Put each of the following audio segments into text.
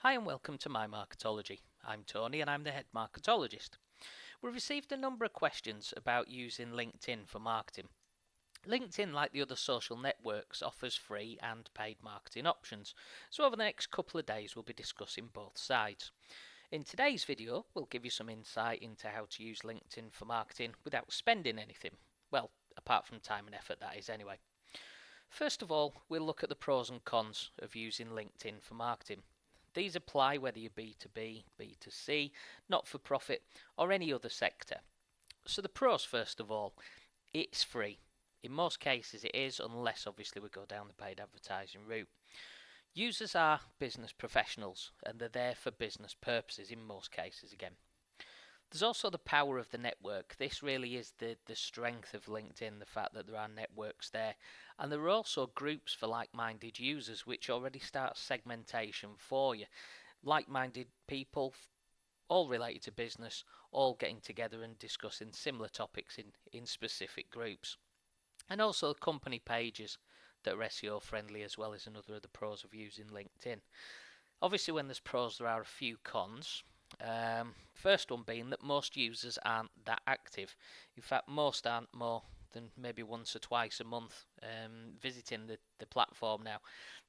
Hi and welcome to MyMarketology. I'm Tony and I'm the head marketologist. We've received a number of questions about using LinkedIn for marketing. LinkedIn, like the other social networks, offers free and paid marketing options. So over the next couple of days we'll be discussing both sides. In today's video we'll give you some insight into how to use LinkedIn for marketing without spending anything. Well, apart from time and effort, that is anyway. First of all, we'll look at the pros and cons of using LinkedIn for marketing. These apply whether you're B2B, B2C, not-for-profit, or any other sector. So the pros, first of all, it's free. In most cases it is, unless obviously we go down the paid advertising route. Users are business professionals and they're there for business purposes in most cases again. There's also the power of the network. This really is the strength of LinkedIn, the fact that there are networks there. And there are also groups for like-minded users which already start segmentation for you. Like-minded people, all related to business, all getting together and discussing similar topics in specific groups. And also company pages that are SEO friendly as well is another of the pros of using LinkedIn. Obviously when there's pros there are a few cons. First one being that most users aren't that active. In fact, most aren't more than maybe once or twice a month visiting the platform now.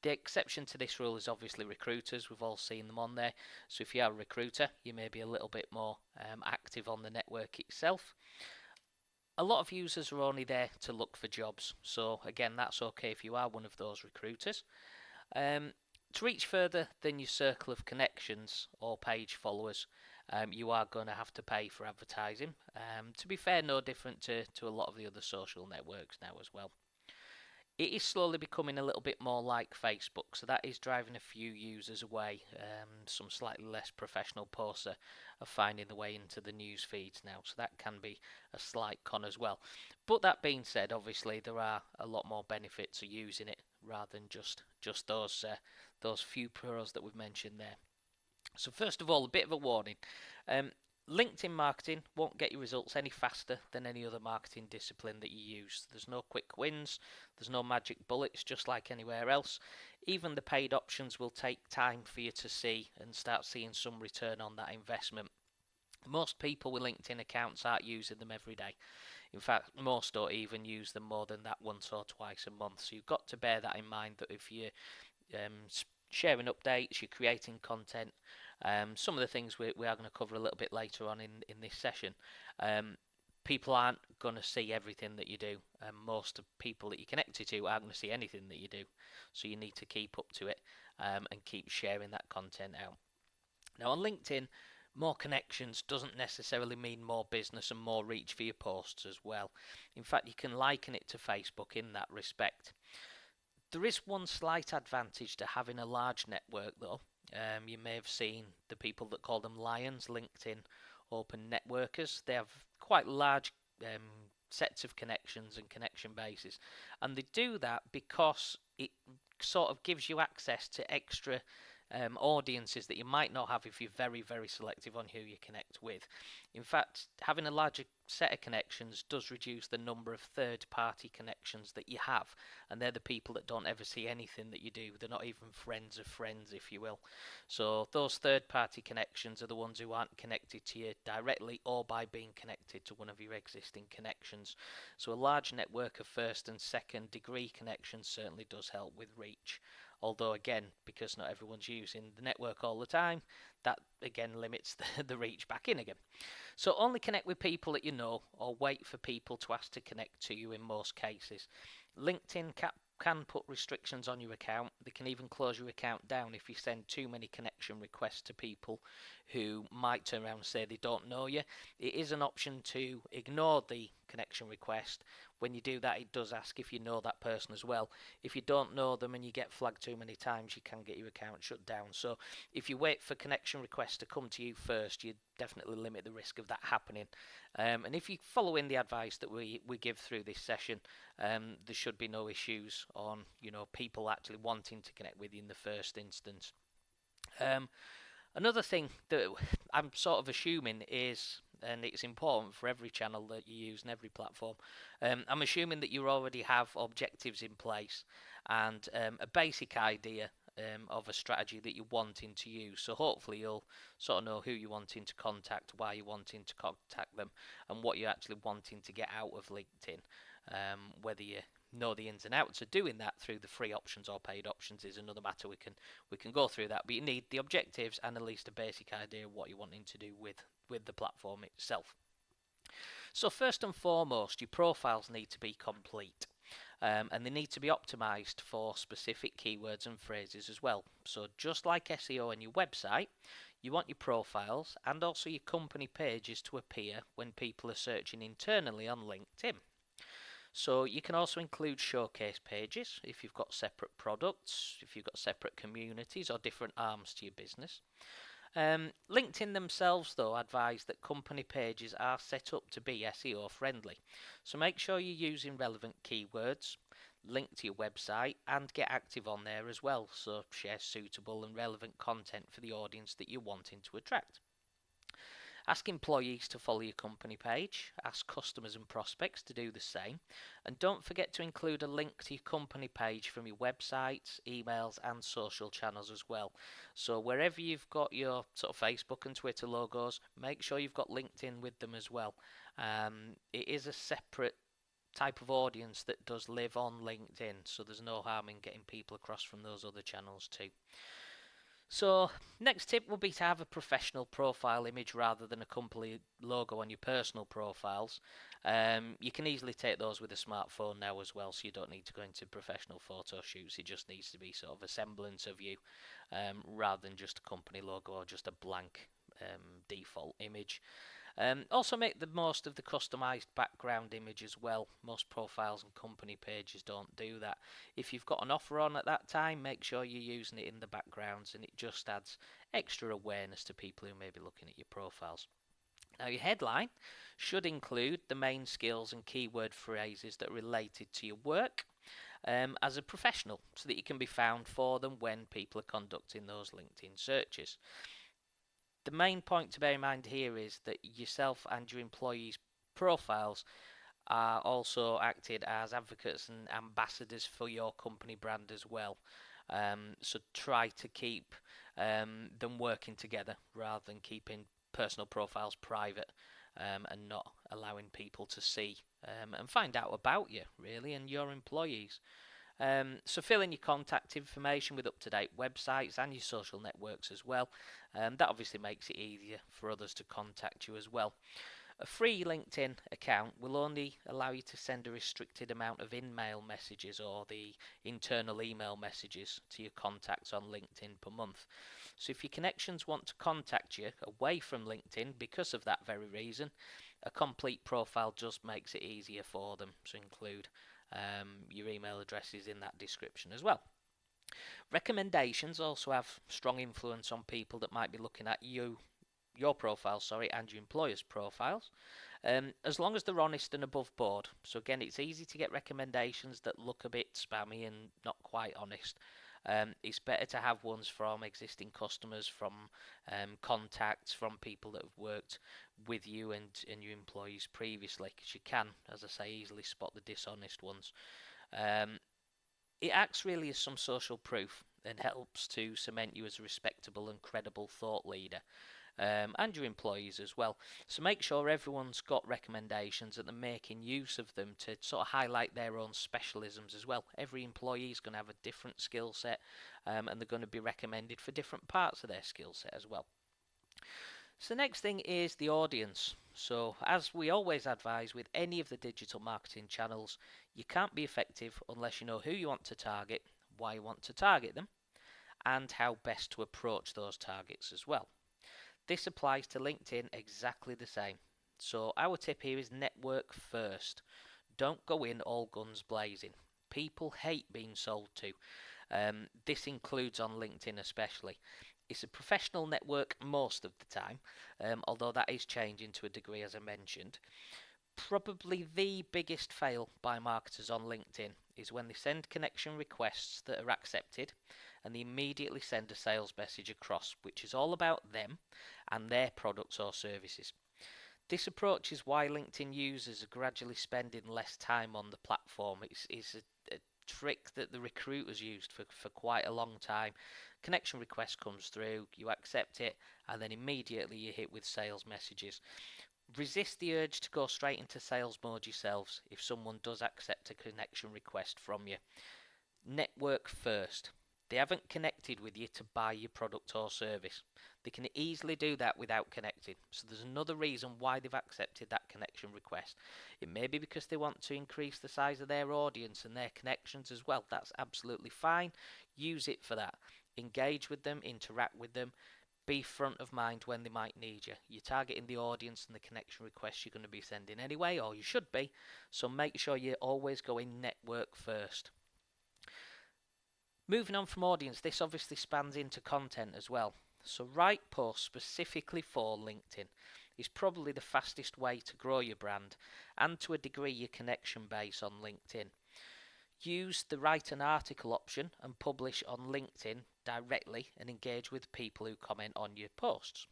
The exception to this rule is obviously recruiters. We've all seen them on there. So if you are a recruiter, you may be a little bit more active on the network itself. A lot of users are only there to look for jobs. So again, that's okay if you are one of those recruiters. To reach further than your circle of connections or page followers, you are going to have to pay for advertising. To be fair, no different to a lot of the other social networks now as well. It is slowly becoming a little bit more like Facebook, so that is driving a few users away. Some slightly less professional posts are finding their way into the news feeds now, so that can be a slight con as well. But that being said, obviously there are a lot more benefits to using it rather than just those few pros that we've mentioned there. So first of all, a bit of a warning. LinkedIn marketing won't get you results any faster than any other marketing discipline that you use. There's no quick wins, there's no magic bullets, just like anywhere else. Even the paid options will take time for you to see and start seeing some return on that investment. Most people with LinkedIn accounts aren't using them every day. In fact, most don't even use them more than that once or twice a month. So you've got to bear that in mind, that if you're sharing updates, you're creating content, some of the things we are going to cover a little bit later on in this session, people aren't going to see everything that you do, and most of people that you're connected to aren't going to see anything that you do, so you need to keep up to it and keep sharing that content out. Now on LinkedIn, more connections doesn't necessarily mean more business and more reach for your posts as well. In fact, you can liken it to Facebook in that respect. There is one slight advantage to having a large network though. You may have seen the people that call them Lions, LinkedIn Open Networkers. They have quite large sets of connections and connection bases, and they do that because it sort of gives you access to extra audiences that you might not have if you're very, very selective on who you connect with. In fact, having a larger set of connections does reduce the number of third-party connections that you have, and they're the people that don't ever see anything that you do. They're not even friends of friends, if you will. So those third-party connections are the ones who aren't connected to you directly or by being connected to one of your existing connections. So a large network of first and second degree connections certainly does help with reach. Although again, because not everyone's using the network all the time, that again limits the reach back in again. So only connect with people that you know, or wait for people to ask to connect to you in most cases. LinkedIn can put restrictions on your account. They can even close your account down if you send too many connection requests to people who might turn around and say they don't know you. It is an option to ignore the connection request. When you do that, it does ask if you know that person as well. If you don't know them and you get flagged too many times, you can get your account shut down. So if you wait for connection requests to come to you first, you definitely limit the risk of that happening. And if you follow in the advice that we give through this session, there should be no issues on people actually wanting to connect with you in the first instance. Another thing that I'm sort of assuming is, and it's important for every channel that you use and every platform, I'm assuming that you already have objectives in place and a basic idea of a strategy that you're wanting to use. So hopefully you'll sort of know who you're wanting to contact, why you're wanting to contact them, and what you're actually wanting to get out of LinkedIn. Whether you know the ins and outs of doing that through the free options or paid options is another matter. We can go through that, but you need the objectives and at least a basic idea of what you're wanting to do with the platform itself. So first and foremost, your profiles need to be complete. And they need to be optimized for specific keywords and phrases as well. So just like SEO on your website, you want your profiles and also your company pages to appear when people are searching internally on LinkedIn. So you can also include showcase pages if you've got separate products, if you've got separate communities or different arms to your business. LinkedIn themselves, though, advise that company pages are set up to be SEO friendly. So make sure you're using relevant keywords, link to your website, and get active on there as well. So share suitable and relevant content for the audience that you're wanting to attract. Ask employees to follow your company page, ask customers and prospects to do the same, and don't forget to include a link to your company page from your websites, emails and social channels as well. So wherever you've got your sort of Facebook and Twitter logos, make sure you've got LinkedIn with them as well. It is a separate type of audience that does live on LinkedIn, so there's no harm in getting people across from those other channels too. So next tip will be to have a professional profile image rather than a company logo on your personal profiles. You can easily take those with a smartphone now as well, so you don't need to go into professional photo shoots. It just needs to be sort of a semblance of you rather than just a company logo or just a blank default image. Also make the most of the customized background image as well. Most profiles and company pages don't do that. If you've got an offer on at that time, make sure you're using it in the backgrounds, and it just adds extra awareness to people who may be looking at your profiles. Now your headline should include the main skills and keyword phrases that are related to your work as a professional, so that you can be found for them when people are conducting those LinkedIn searches. The main point to bear in mind here is that yourself and your employees' profiles are also acted as advocates and ambassadors for your company brand as well. So try to keep them working together rather than keeping personal profiles private and not allowing people to see and find out about you, really, and your employees. So fill in your contact information with up-to-date websites and your social networks as well. That obviously makes it easier for others to contact you as well. A free LinkedIn account will only allow you to send a restricted amount of in-mail messages or the internal email messages to your contacts on LinkedIn per month. So if your connections want to contact you away from LinkedIn because of that very reason, a complete profile just makes it easier for them. So include your email addresses in that description as well. Recommendations also have strong influence on people that might be looking at your profile, and your employer's profiles, as long as they're honest and above board. So again, it's easy to get recommendations that look a bit spammy and not quite honest. It's better to have ones from existing customers, from contacts, from people that have worked with you and your employees previously, because you can, as I say, easily spot the dishonest ones. It acts really as some social proof and helps to cement you as a respectable and credible thought leader. And your employees as well. So make sure everyone's got recommendations and they're making use of them to sort of highlight their own specialisms as well. Every employee is going to have a different skill set and they're going to be recommended for different parts of their skill set as well. So the next thing is the audience. So as we always advise with any of the digital marketing channels, you can't be effective unless you know who you want to target, why you want to target them, and how best to approach those targets as well. This applies to LinkedIn exactly the same. So our tip here is network first. Don't go in all guns blazing. People hate being sold to. This includes on LinkedIn especially. It's a professional network most of the time, although that is changing to a degree as I mentioned. Probably the biggest fail by marketers on LinkedIn is when they send connection requests that are accepted and they immediately send a sales message across, which is all about them and their products or services. This approach is why LinkedIn users are gradually spending less time on the platform. It's trick that the recruiters used for quite a long time. Connection request comes through, you accept it, and then immediately you're hit with sales messages. Resist the urge to go straight into sales mode yourselves if someone does accept a connection request from you. Network first. They haven't connected with you to buy your product or service. They can easily do that without connecting. So there's another reason why they've accepted that connection request. It may be because they want to increase the size of their audience and their connections as well. That's absolutely fine. Use it for that. Engage with them, interact with them. Be front of mind when they might need you. You're targeting the audience and the connection requests you're going to be sending anyway, or you should be. So make sure you always go in network first. Moving on from audience, this obviously spans into content as well. So write posts specifically for LinkedIn is probably the fastest way to grow your brand and to a degree your connection base on LinkedIn. Use the write an article option and publish on LinkedIn directly and engage with people who comment on your posts.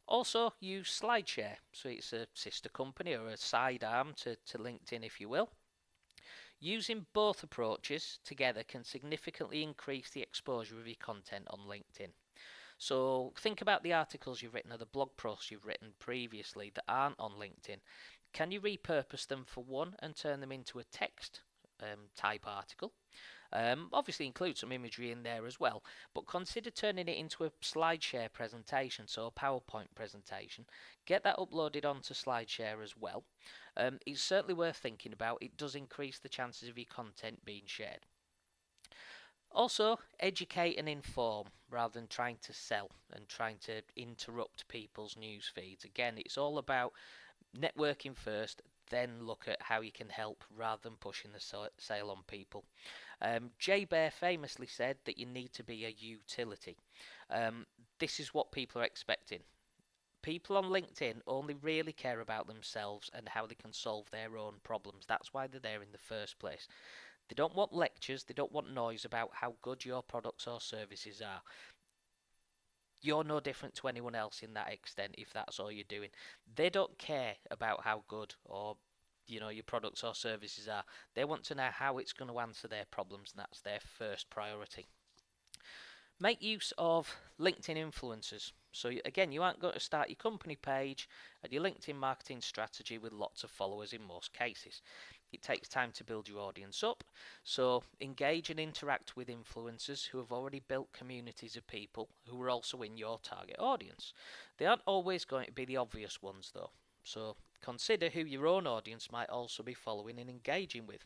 Also use SlideShare, so it's a sister company or a sidearm to LinkedIn if you will. Using both approaches together can significantly increase the exposure of your content on LinkedIn. So think about the articles you've written or the blog posts you've written previously that aren't on LinkedIn. Can you repurpose them for one and turn them into a text type article? Obviously include some imagery in there as well, but consider turning it into a SlideShare presentation, so a PowerPoint presentation. Get that uploaded onto SlideShare as well. It's certainly worth thinking about. It does increase the chances of your content being shared. Also, educate and inform rather than trying to sell and trying to interrupt people's news feeds. Again, it's all about networking first, then look at how you can help rather than pushing the sale on people. Jay Bear famously said that you need to be a utility. This is what people are expecting. People on LinkedIn only really care about themselves and how they can solve their own problems. That's why they're there in the first place. They don't want lectures, they don't want noise about how good your products or services are. You're no different to anyone else in that extent if that's all you're doing. They don't care about how good or your products or services are. They want to know how it's going to answer their problems, and that's their first priority. Make use of LinkedIn influencers. So again, you aren't going to start your company page and your LinkedIn marketing strategy with lots of followers in most cases. It takes time to build your audience up, so engage and interact with influencers who have already built communities of people who are also in your target audience. They aren't always going to be the obvious ones though, so consider who your own audience might also be following and engaging with.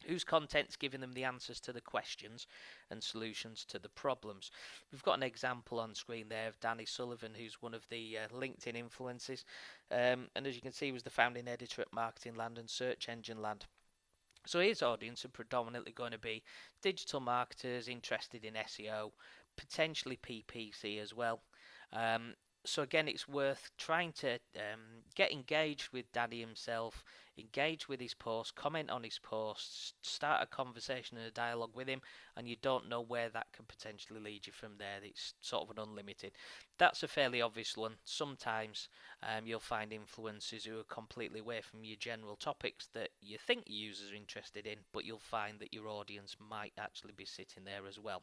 Whose content's giving them the answers to the questions and solutions to the problems. We've got an example on screen there of Danny Sullivan, who's one of the LinkedIn influencers, and as you can see, he was the founding editor at Marketing Land and Search Engine Land. So his audience are predominantly going to be digital marketers interested in SEO, potentially PPC as well. So again, it's worth trying to get engaged with Danny himself, engage with his posts, comment on his posts, start a conversation and a dialogue with him, and you don't know where that can potentially lead you from there. It's sort of an unlimited. That's a fairly obvious one. Sometimes you'll find influencers who are completely away from your general topics that you think your users are interested in, but you'll find that your audience might actually be sitting there as well.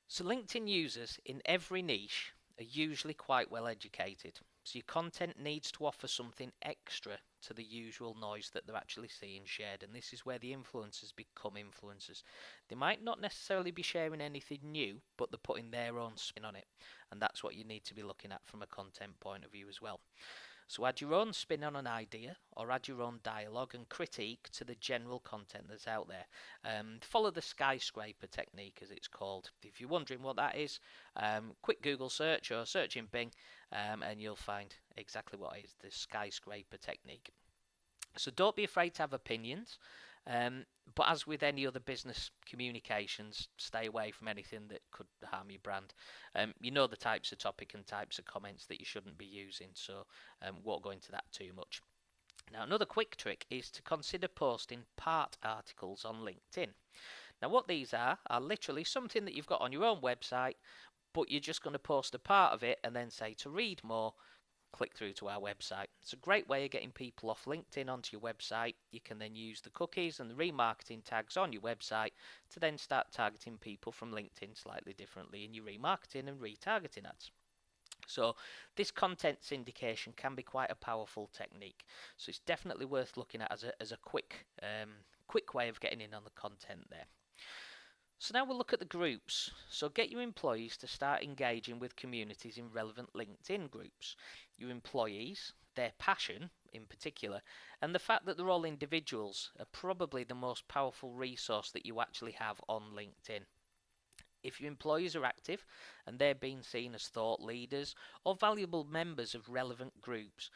So LinkedIn users in every niche are usually quite well educated, so your content needs to offer something extra to the usual noise that they're actually seeing shared, and this is where the influencers become influencers. They might not necessarily be sharing anything new, but they're putting their own spin on it, and that's what you need to be looking at from a content point of view as well. So add your own spin on an idea, or add your own dialogue and critique to the general content that's out there. Follow the skyscraper technique, as it's called. If you're wondering what that is, quick Google search or search in Bing, and you'll find exactly what it is, the skyscraper technique. So don't be afraid to have opinions. But as with any other business communications, stay away from anything that could harm your brand. You know the types of topic and types of comments that you shouldn't be using, so won't go into that too much. Now, another quick trick is to consider posting part articles on LinkedIn. Now, what these are literally something that you've got on your own website, but you're just going to post a part of it and then say to read more, click through to our website. It's a great way of getting people off LinkedIn onto your website. You can then use the cookies and the remarketing tags on your website to then start targeting people from LinkedIn slightly differently in your remarketing and retargeting ads. So this content syndication can be quite a powerful technique. So it's definitely worth looking at as a quick way of getting in on the content there. So now we'll look at the groups. So get your employees to start engaging with communities in relevant LinkedIn groups. Your employees, their passion in particular, and the fact that they're all individuals are probably the most powerful resource that you actually have on LinkedIn. If your employees are active and they're being seen as thought leaders or valuable members of relevant groups,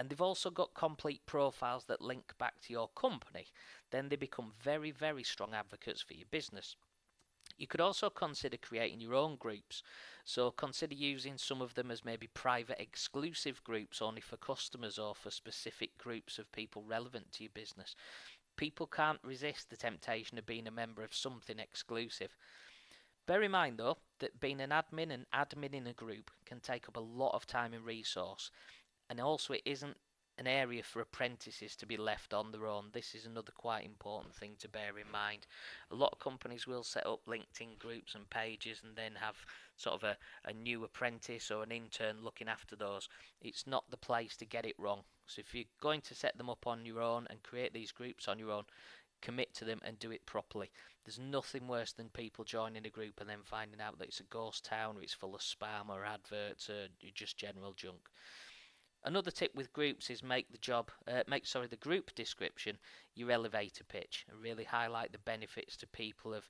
and they've also got complete profiles that link back to your company, then they become very, very strong advocates for your business. You could also consider creating your own groups. So consider using some of them as maybe private exclusive groups only for customers or for specific groups of people relevant to your business. People can't resist the temptation of being a member of something exclusive. Bear in mind though that being an admin and adminning a group can take up a lot of time and resource, and also it isn't an area for apprentices to be left on their own. This is another quite important thing to bear in mind. A lot of companies will set up LinkedIn groups and pages and then have sort of a new apprentice or an intern looking after those. It's not the place to get it wrong. So if you're going to set them up on your own and create these groups on your own, commit to them and do it properly. There's nothing worse than people joining a group and then finding out that it's a ghost town or it's full of spam or adverts or just general junk. Another tip with groups is make the group description your elevator pitch and really highlight the benefits to people of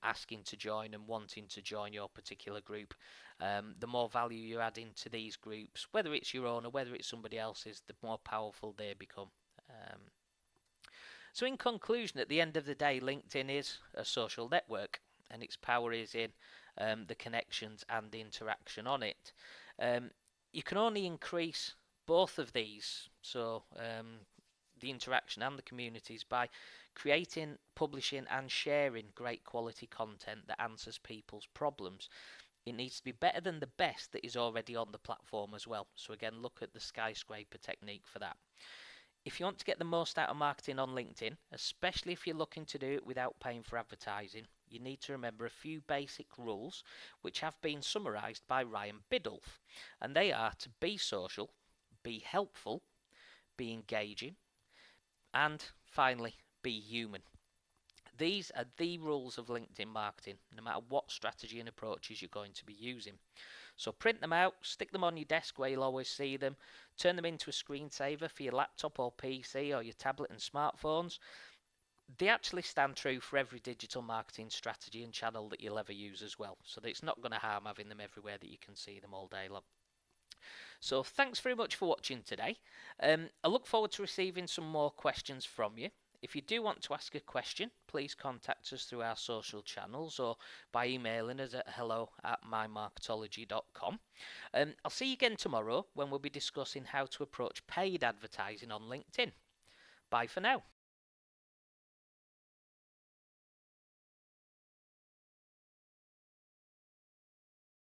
asking to join and wanting to join your particular group. The more value you add into these groups, whether it's your own or whether it's somebody else's, the more powerful they become. So in conclusion, at the end of the day, LinkedIn is a social network and its power is in the connections and the interaction on it. You can only increase both of these, so the interaction and the communities, by creating, publishing and sharing great quality content that answers people's problems. It needs to be better than the best that is already on the platform as well. So again, look at the skyscraper technique for that. If you want to get the most out of marketing on LinkedIn, especially if you're looking to do it without paying for advertising, you need to remember a few basic rules which have been summarised by Ryan Biddulph. And they are to be social, be helpful, be engaging, and finally, be human. These are the rules of LinkedIn marketing, no matter what strategy and approaches you're going to be using. So print them out, stick them on your desk where you'll always see them, turn them into a screensaver for your laptop or PC or your tablet and smartphones. They actually stand true for every digital marketing strategy and channel that you'll ever use as well. So that it's not going to harm having them everywhere that you can see them all day long. So thanks very much for watching today. I look forward to receiving some more questions from you. If you do want to ask a question, please contact us through our social channels or by emailing us at hello@mymarketology.com. I'll see you again tomorrow when we'll be discussing how to approach paid advertising on LinkedIn. Bye for now.